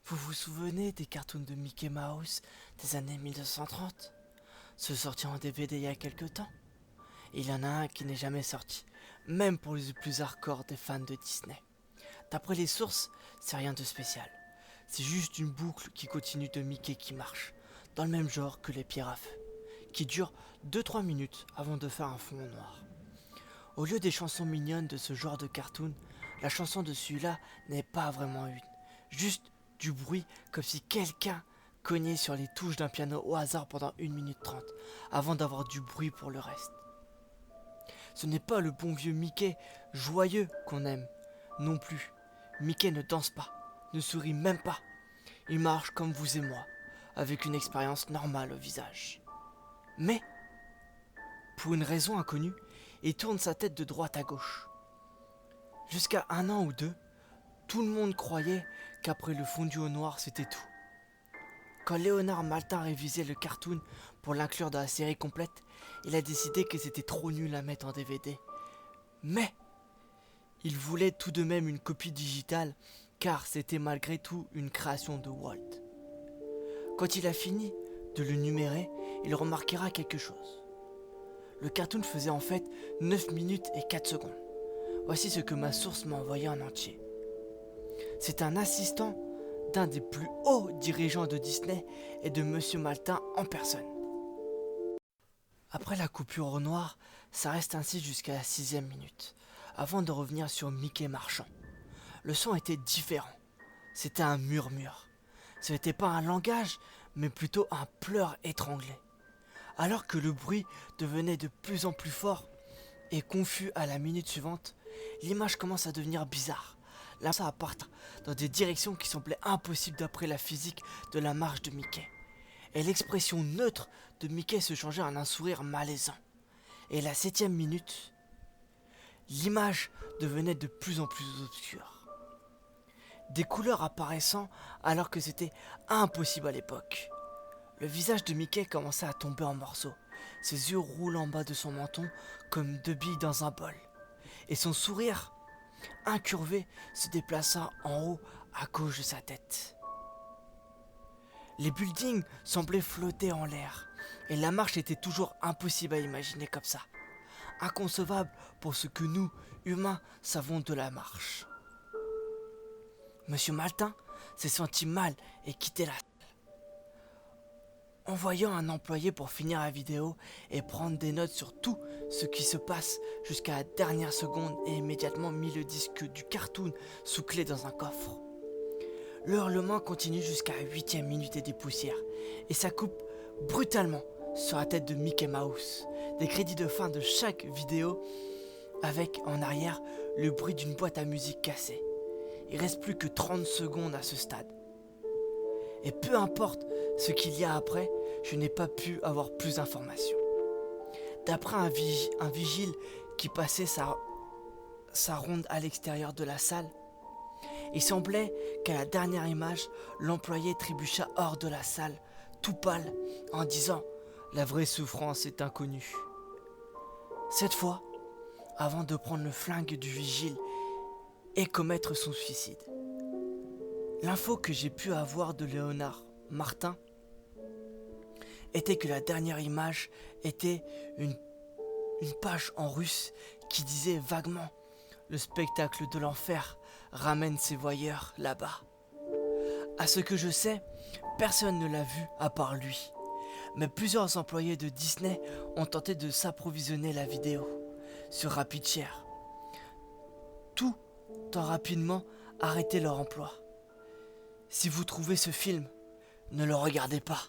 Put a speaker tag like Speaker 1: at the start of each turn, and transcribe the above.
Speaker 1: Vous vous souvenez des cartoons de Mickey Mouse des années 1930? Ceux sortis en DVD il y a quelque temps. Il y en a un qui n'est jamais sorti, même pour les plus hardcore des fans de Disney. D'après les sources, c'est rien de spécial. C'est juste une boucle qui continue de Mickey qui marche, dans le même genre que les pierres à feu, qui dure 2-3 minutes avant de faire un fond noir. Au lieu des chansons mignonnes de ce genre de cartoon, la chanson de celui-là n'est pas vraiment une, juste du bruit comme si quelqu'un cognait sur les touches d'un piano au hasard pendant 1 minute 30, avant d'avoir du bruit pour le reste. Ce n'est pas le bon vieux Mickey joyeux qu'on aime, non plus. Mickey ne danse pas, ne sourit même pas. Il marche comme vous et moi, avec une expérience normale au visage. Mais, pour une raison inconnue, il tourne sa tête de droite à gauche. Jusqu'à 1 an ou 2, tout le monde croyait qu'après le fondu au noir, c'était tout. Quand Léonard Maltin révisait le cartoon pour l'inclure dans la série complète, il a décidé que c'était trop nul à mettre en DVD. Mais il voulait tout de même une copie digitale, car c'était malgré tout une création de Walt. Quand il a fini de le numérer, il remarquera quelque chose. Le cartoon faisait en fait 9 minutes et 4 secondes. Voici ce que ma source m'a envoyé en entier. C'est un assistant d'un des plus hauts dirigeants de Disney et de Monsieur Maltin en personne. Après la coupure au noir, ça reste ainsi jusqu'à la 6e minute, avant de revenir sur Mickey marchand. Le son était différent. C'était un murmure. Ce n'était pas un langage, mais plutôt un pleur étranglé. Alors que le bruit devenait de plus en plus fort et confus à la minute suivante, l'image commence à devenir bizarre. Là, ça partir dans des directions qui semblaient impossibles d'après la physique de la marche de Mickey. Et l'expression neutre de Mickey se changeait en un sourire malaisant. Et la 7e minute, l'image devenait de plus en plus obscure. Des couleurs apparaissant alors que c'était impossible à l'époque. Le visage de Mickey commençait à tomber en morceaux. Ses yeux roulent en bas de son menton comme 2 billes dans un bol. Et son sourire, incurvé, se déplaça en haut à gauche de sa tête. Les buildings semblaient flotter en l'air. Et la marche était toujours impossible à imaginer comme ça. Inconcevable pour ce que nous, humains, savons de la marche. Monsieur Maltin s'est senti mal et quitté la salle. En voyant un employé pour finir la vidéo et prendre des notes sur tout ce qui se passe jusqu'à la dernière seconde et immédiatement mis le disque du cartoon sous clé dans un coffre. Le hurlement continue jusqu'à la 8e minute et des poussières et ça coupe brutalement sur la tête de Mickey Mouse. Des crédits de fin de chaque vidéo avec en arrière le bruit d'une boîte à musique cassée. Il reste plus que 30 secondes à ce stade. Et peu importe ce qu'il y a après, je n'ai pas pu avoir plus d'informations. D'après un vigile qui passait sa ronde à l'extérieur de la salle, il semblait qu'à la dernière image, l'employé trébucha hors de la salle, tout pâle, en disant « La vraie souffrance est inconnue ». Cette fois, avant de prendre le flingue du vigile et commettre son suicide. L'info que j'ai pu avoir de Léonard Maltin était que la dernière image était une page en russe qui disait vaguement « Le spectacle de l'enfer ramène ses voyeurs là-bas ». À ce que je sais, personne ne l'a vu à part lui. Mais plusieurs employés de Disney ont tenté de s'approvisionner la vidéo sur RapidShare. Tout en rapidement arrêter leur emploi. Si vous trouvez ce film, ne le regardez pas.